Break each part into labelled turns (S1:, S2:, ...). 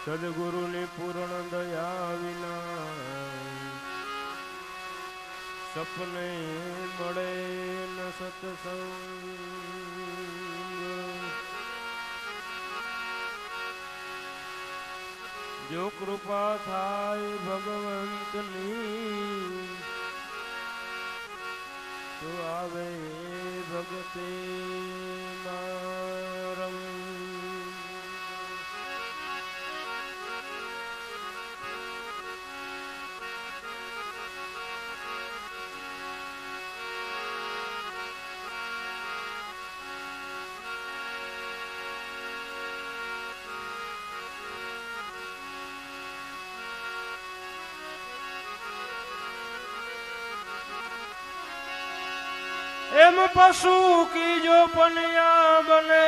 S1: સદગુરુની પૂર્ણ દયા વિના સપને મળે ન સત્સંગ. જો કૃપા થાય ભગવંતની તો આવે ભગતે મારમ. એમ પશુ કી જો પનિયા બને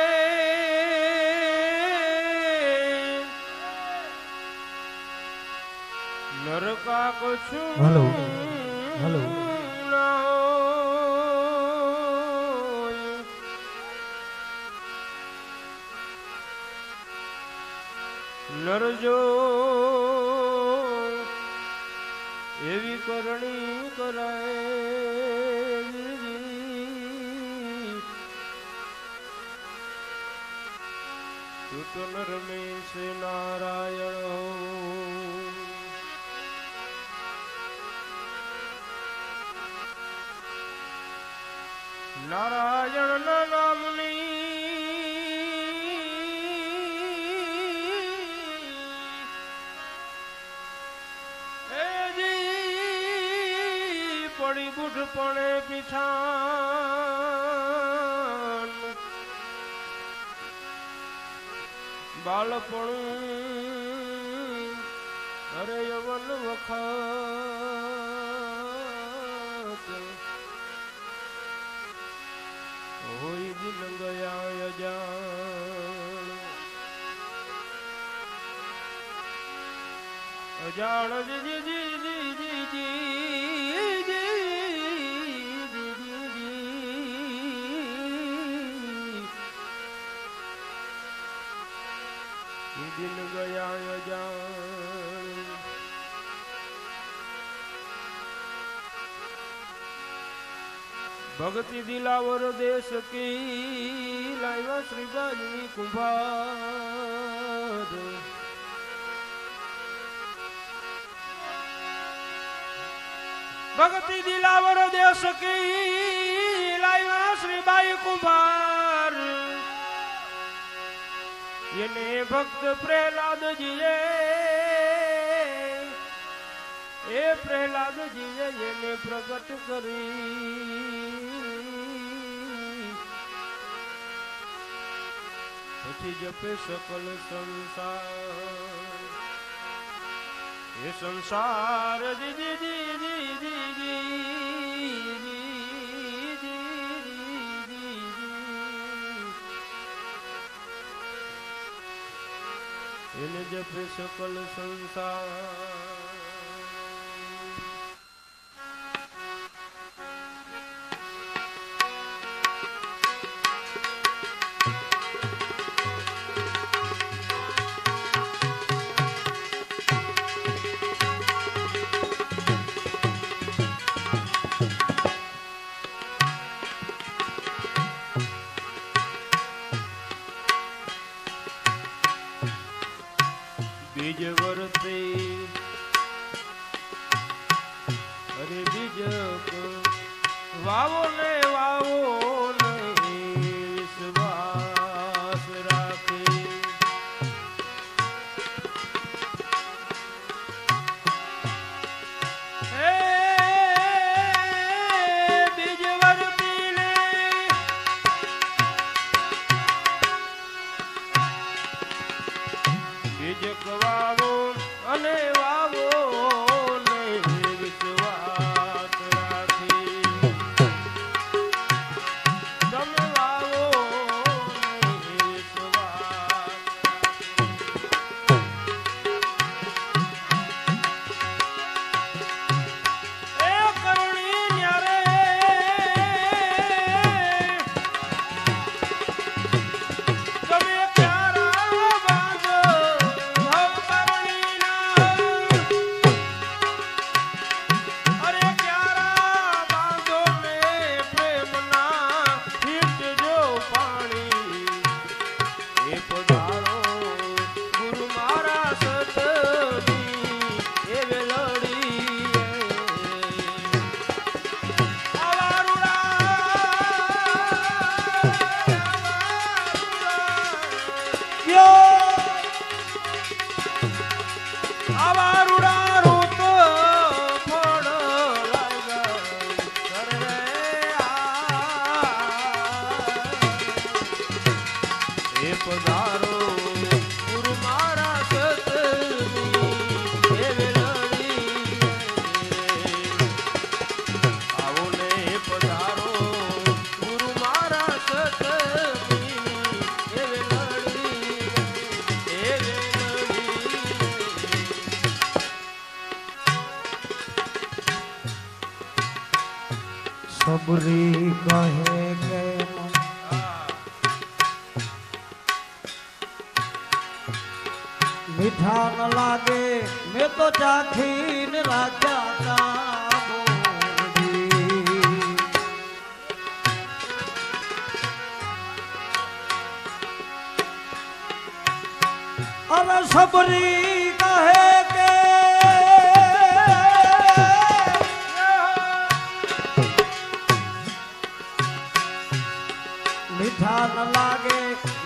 S1: નરકા કછું
S2: હલો હલો
S1: નરજો એવી કરણી કરાય તું તો નરમેશ નારાયણ. નારાયણ ના નામની પડી બુઢ પડે પીછાન બાળપણું અરે યવન વખત હોય દિન ગયા અજાણ. અજાણ જી જી જી જી જી દિન ગયા અજાણ. ભક્તિ દિલાવર દેશ કી લાવ્યા શ્રીબાજી કુંભાર. ભક્તિ દિલાવર દેશ કી લાવ્યા શ્રીબાઈ કુંભાર. એને ભક્ત પ્રહલાદજીએ એ પ્રહલાદજીએ એને પ્રગટ કરી. પછી જપે સકલ સંસાર એ સંસાર જી જી જી જી જી જી એને જપે સકલ સંસાર. બીજ વરતે અરે બીજ વાવો ને વાવો ને વિશ્વાસ રાખે. બીજ વરતી ને બીજ વાવો અને વાવો ને વિશ્વાસ રાખી. પધારો ગુરુ મારા સતની એ વેલડી આવો ને પધારો ગુરુ મારા સતની એ વેલડી
S2: સબરી કહે કે મીઠા ન લાગે મેં તો ચાખીને રાખ્યા તા અરે સબરી કહે કે મીઠા ન લાગે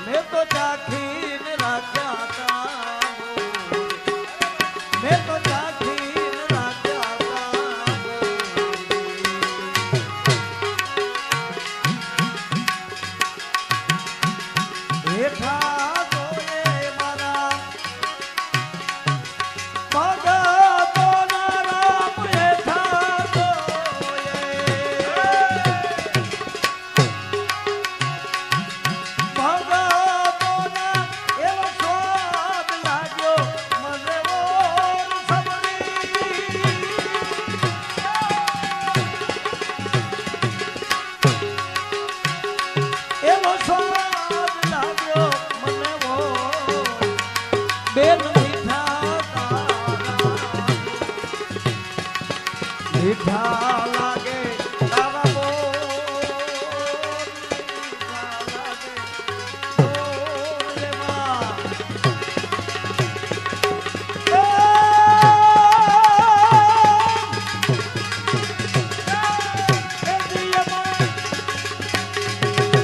S2: મેં તો ચાખીને રાખ્યા તા મેં તો ચાખીને રાખ્યા તા હેઠા જોએ મારા ભગતોના રામ હેઠા જોએ ભગતોના એવો સ્વાદ લાગ્યો મને ઓર સબરી એવો સ્વાદ લાગ્યો મને ઓર બેન મીઠા તારા મીઠા લાગે તારા બોલ મીઠા લાગે બોલેમાં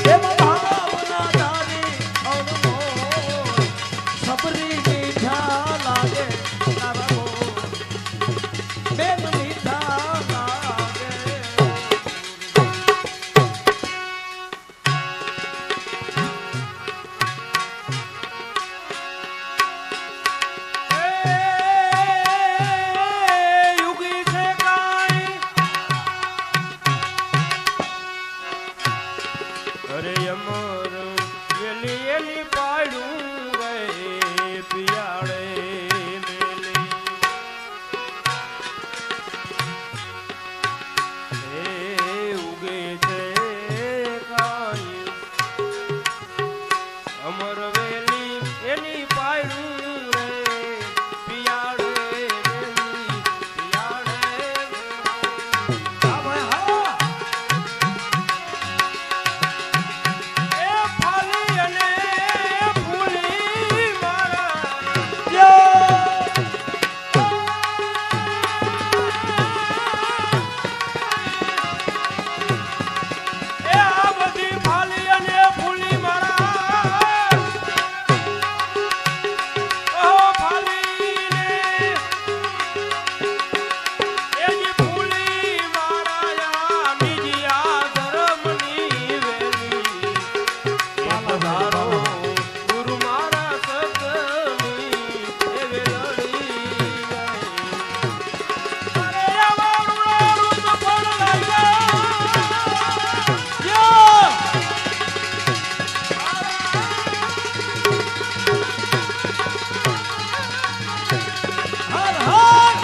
S2: એમાં ભાવના તારી અવળો સબરી મીઠા લાગે તારા બોલ બેન મીઠા લાગે
S1: યુગી છે કાઈ અરે અમર વેલી એલી પાડું રે પિયાળે મેલી એ ઉગે છે કાઈ અમર વેલી એની પાડું રે પિયાળે મેલી પિયાળે
S2: હા ભાઈ હા
S1: એ ફાલી અને ફૂલી મારા એ આ બધી ફાલી અને ફૂલી મારા ઓ ફાલીને એ જે ફૂલી મારા નીજી આ ધર્મની વેલી એ પધારો ગુરુ મારા સતની એ વેલડી અરે આવાળું તો ફળ લાગ્યા
S2: હર હર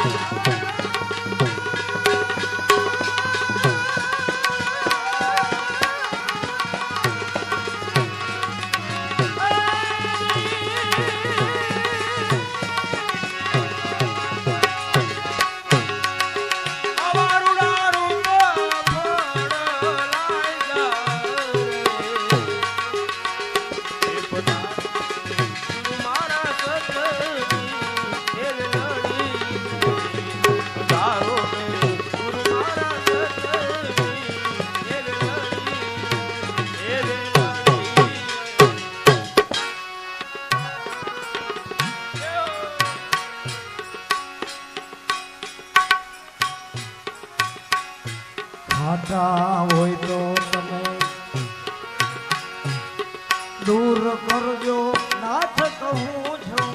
S2: ખાતા હોય તો તમે દૂર કરજો નાથ કહું છું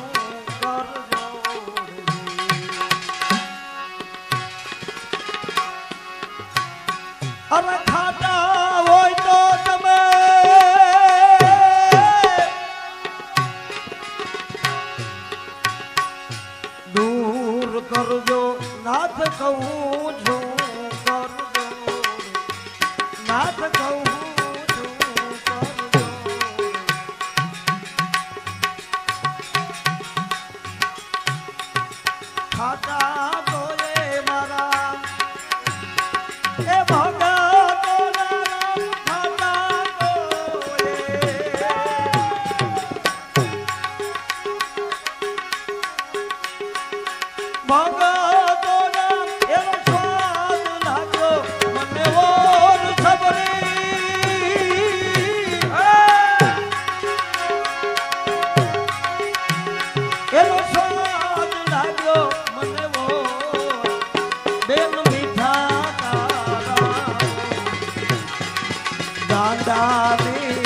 S2: કરજો અરે ખાતા હોય તો તમે દૂર કરજો નાથ કહું છું કરજો નાથ કહું છું કરજો ખાતા તો એ મારા એ ભગા તો ખાતા તો ભગા તો એનો સ્વાદ લાગ્યો મને ઓર સબરી એનો સ્વાદ લાગ્યો મને ઓર બેન મીઠા તારા ગાંડાની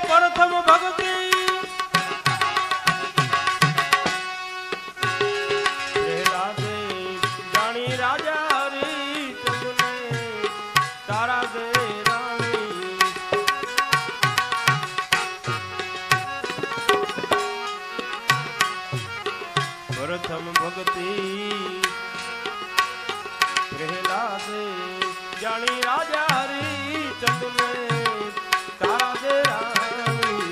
S1: પ્રથમ ભક્તિ રાધે જાણી રાજા હરી ચંદને તારા દે રાણી પ્રથમ ભક્તિ પ્રહલાદે જાણી રાજા હરી ચંદને તારા દે રાણી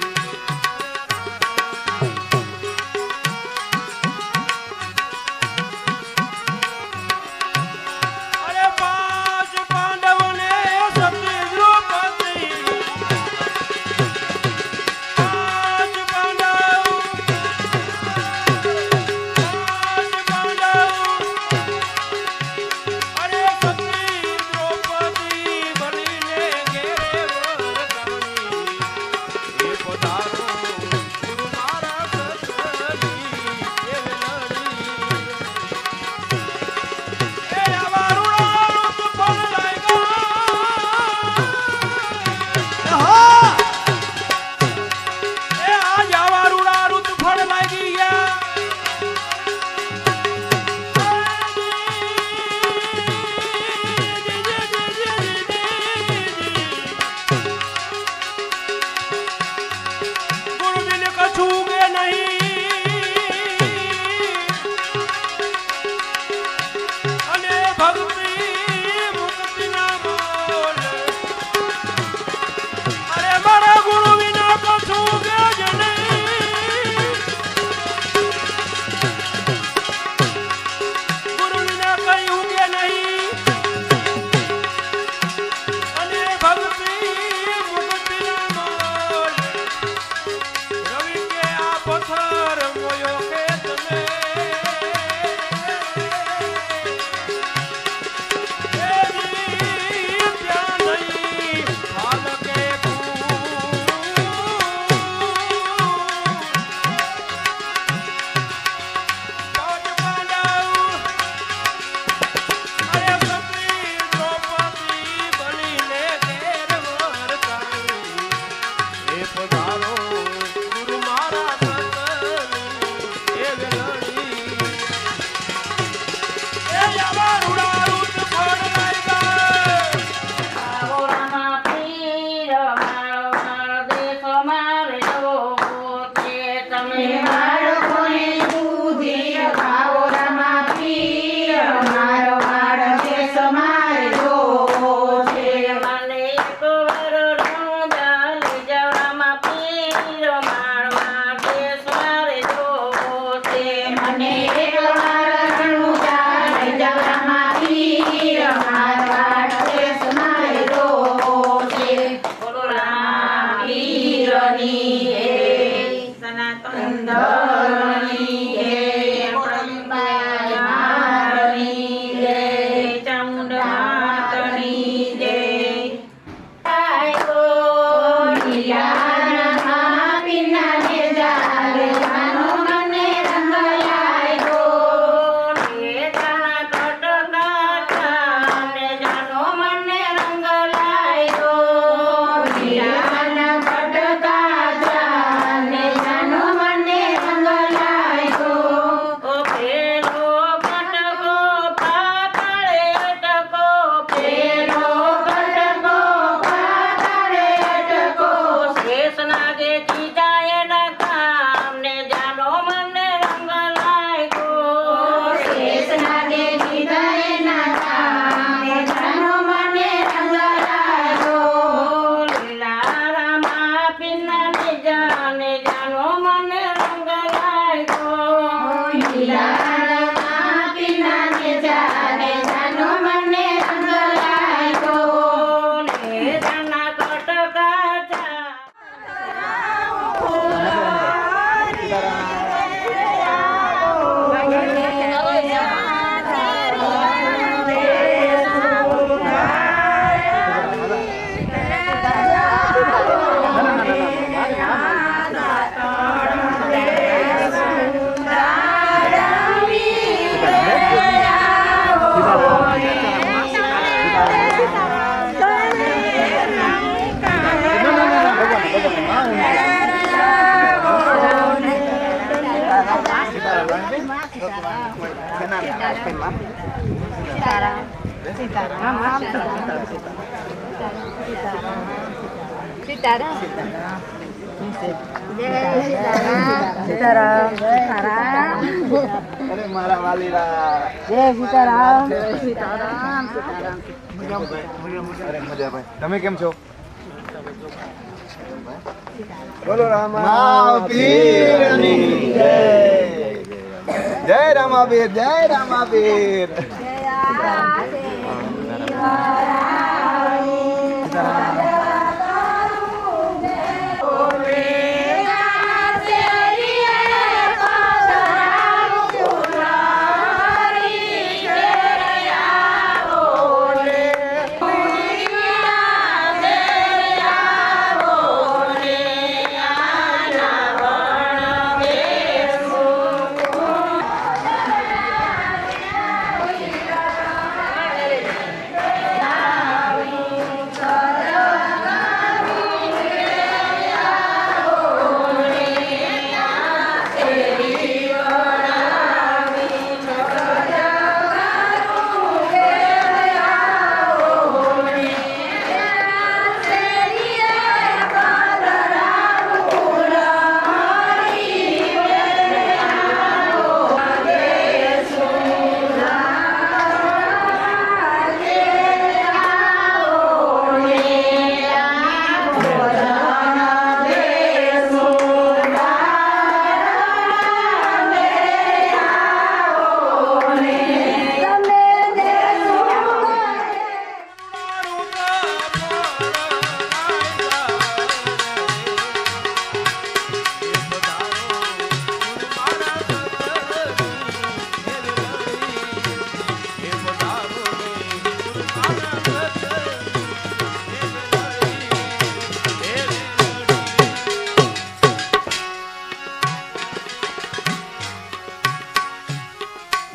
S1: અરે પાંચ પાંડવોને સતી દ્રૌપદી પાંચ પાંડવ અરે સતી દ્રૌપદી બનીને ઘેરે વરદાની એ પધારો ગુરુ મારા સતની એ લડી એ આવારુણા રૂપ પણ લાગ્યા એ આજ આવારુણા રૂપ પણ લાગી ગયા ગુરુ બિન કછું કે નહીં અને ભક્તિ મુક્તિ ના બોલ અરે મારા ગુરુ વિના કછું કે જ નહીં ગુરુ વિના કયું કે નહીં અને ભક્તિ મુક્તિ ના બોલ રવિ કે આ પથ્થર મોયો કે તમે એ જી ત્યાં નહીં હાલ કે પાંચ પાંડવ અરે સતી દ્રૌપદી બનીને ઘેર વરદાની એ પધારો ગુરુ મારા સતની એ વેલડી એ આવારુણા રૂપ પણ લાગ્યા
S3: મને એક વાર રણુજા લઈ જવામાં પીર અરે મારા વાલીલા
S4: જય સીતારામ.
S3: અરે મજા ભાઈ તમે કેમ છો બોલો રામાપીરની જય જય રામાપીર જય રામાપીર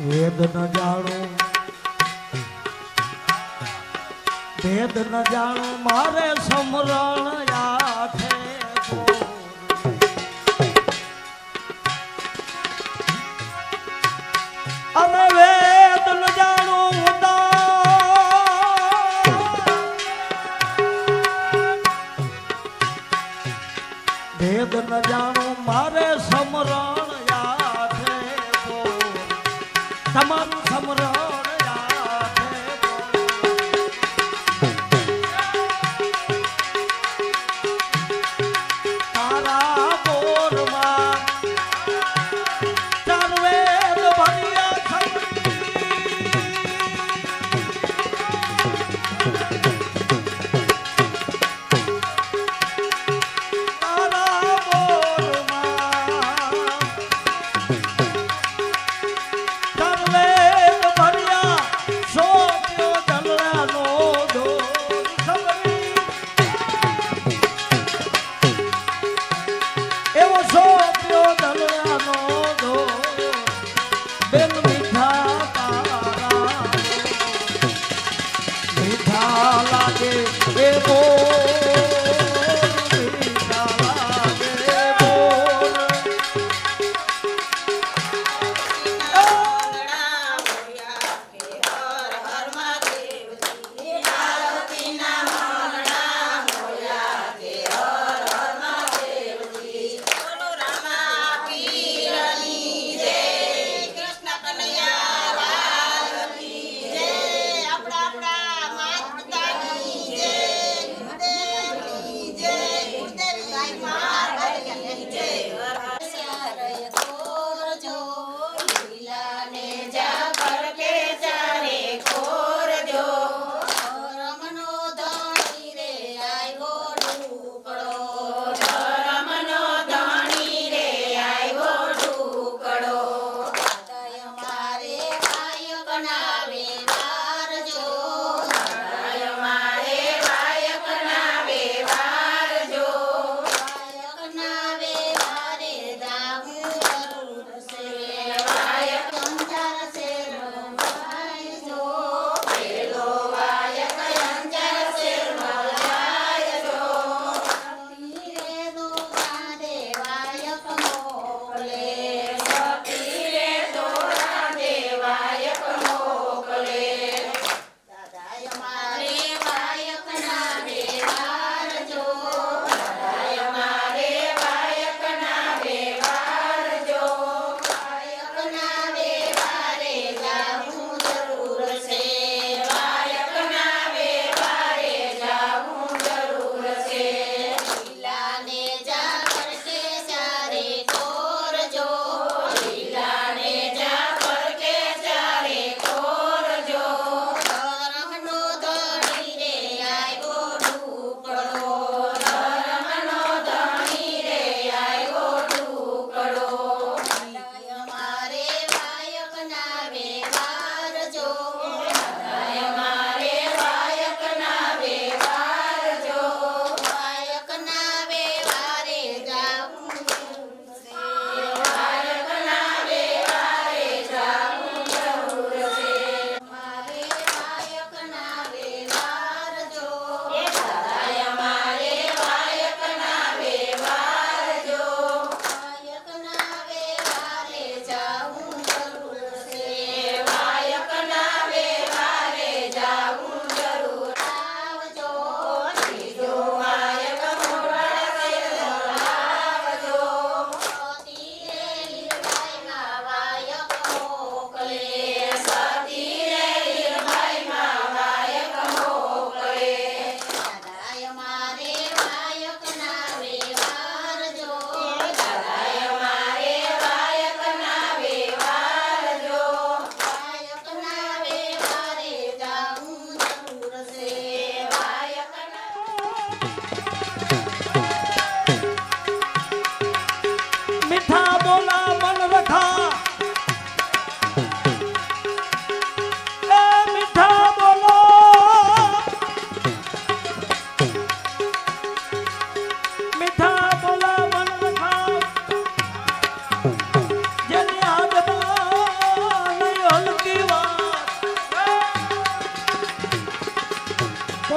S2: વેદ ન જાણું ભેદ ન જાણું મારે સમરણ આઠે અમે વેદ ન જાણું ભેદ ન જાણું મારે સમરણ આઠે તમારું સમરણ તારા બોરમાં ચાર વેદ ભણ્યા તારા બોરમાં ચાર વેદ ભણ્યા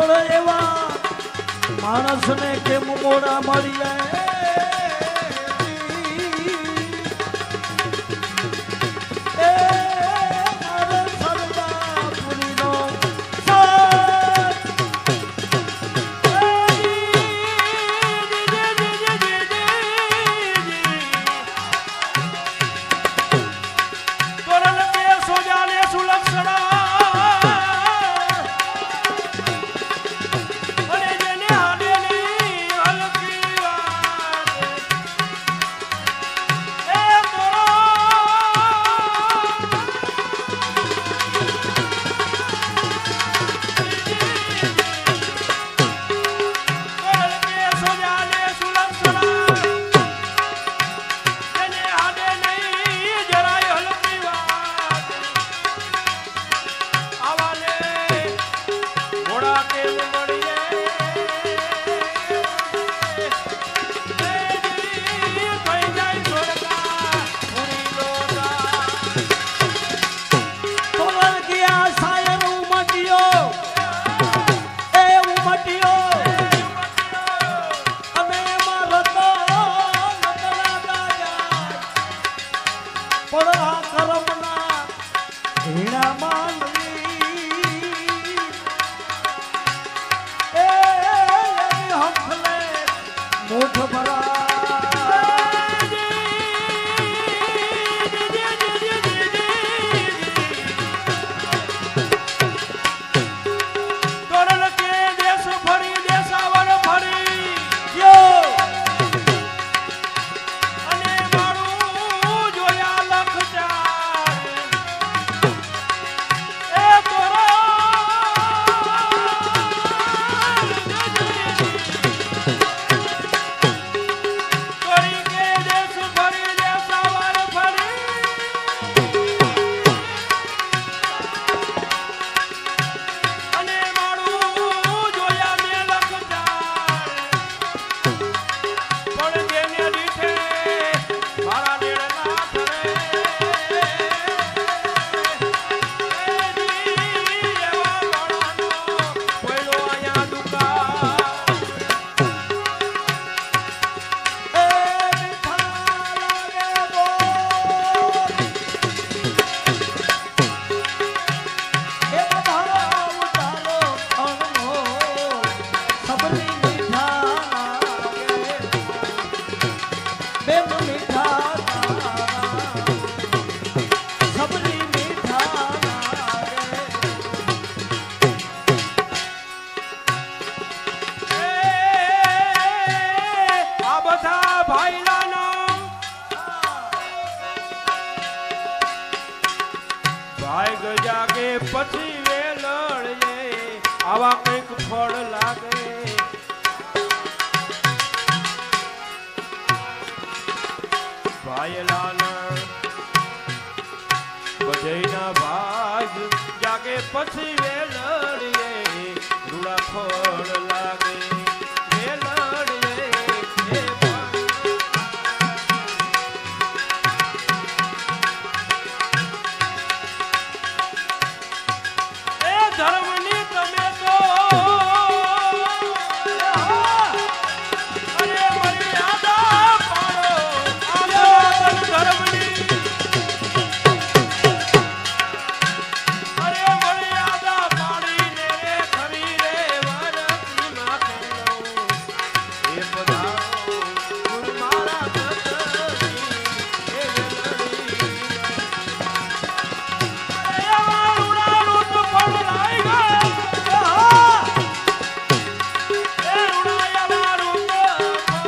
S2: પણ એવા માણસને કેમ મોડા મળી જાય એ મારે સરદારપુરીનો સાથ.
S1: તોરણ કે સોજાને સુલક્ષણા અને જેને હાડેની હલકી વાત એ તોરણ કે સોજાને સુલક્ષણા જેને હાડે નહીં જરાય હલકી વાત આવાને ઘોડા કેમ મળીએ થઈ જાય સ્વર્ગા પૂરી લોટા
S2: તોરણ ગયા શાયર ઉમટ્યો એ ઉમટ્યો અને એમાં રતો નકળાતા જાય પણ આ કરમના ઝીણા માનવી એ એની હંફલે મૂઠ ભરા
S1: તોરણ કે દેશ ફરી દેશાવર ફરી
S2: યો
S1: અને મારું જોયા લખ ચાર એ તોરી કે દેશ ફરી દેશાવર ફરી અને મારું જોયા મેં લખ ચાર પણ જેને દીઠે મારા દેડના ફરે એવા માણાનો કોયલો અહીંયા દુકાળ
S2: એ મીઠા લાગે બોલ એ બધા ઉતારો અણમોલ સબરી મીઠા લાગે બેન મીઠા તારા સબરી મીઠા લાગે
S1: આ બધા ભાઈલાનો ભાઈ જાગે પછી વેલળે આવા કંઈક ફળ લાગે ભાઈલાના બધેયના ભાગ જાગે પછી વેલળે રૂડા ફળ લાગે વેલળે એ એ ધર્મની તમે તો અરે મર્યાદા પાડો આ ધર્મની અરે મર્યાદા પાડીને રે ખરી રે વરતી માથે લઉં એ પધારો ગુરુ મારા સતની એ વેલડી એવા રૂડા રૂટ પણ લાઈ ગયા એ રૂડા એવા રૂટ પણ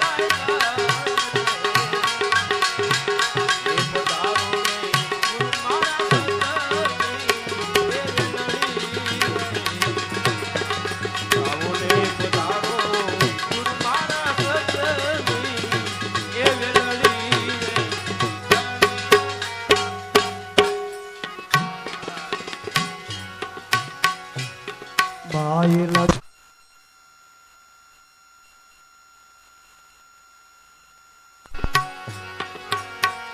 S1: લાઈ ગયા એ પધારો રે ગુરુ મારા સતની એ વેલડી આવો રે પધારો ગુરુ મારા સતની એ વેલડી
S2: ભાઈ લગ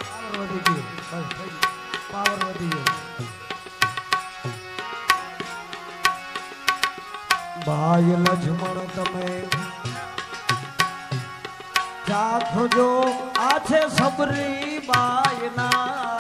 S2: પાવર વધી ગયો પાવર વધી ગયો ભાઈ લક્ષ્મણ તમે ચાખજો આ છે સબરી બાયના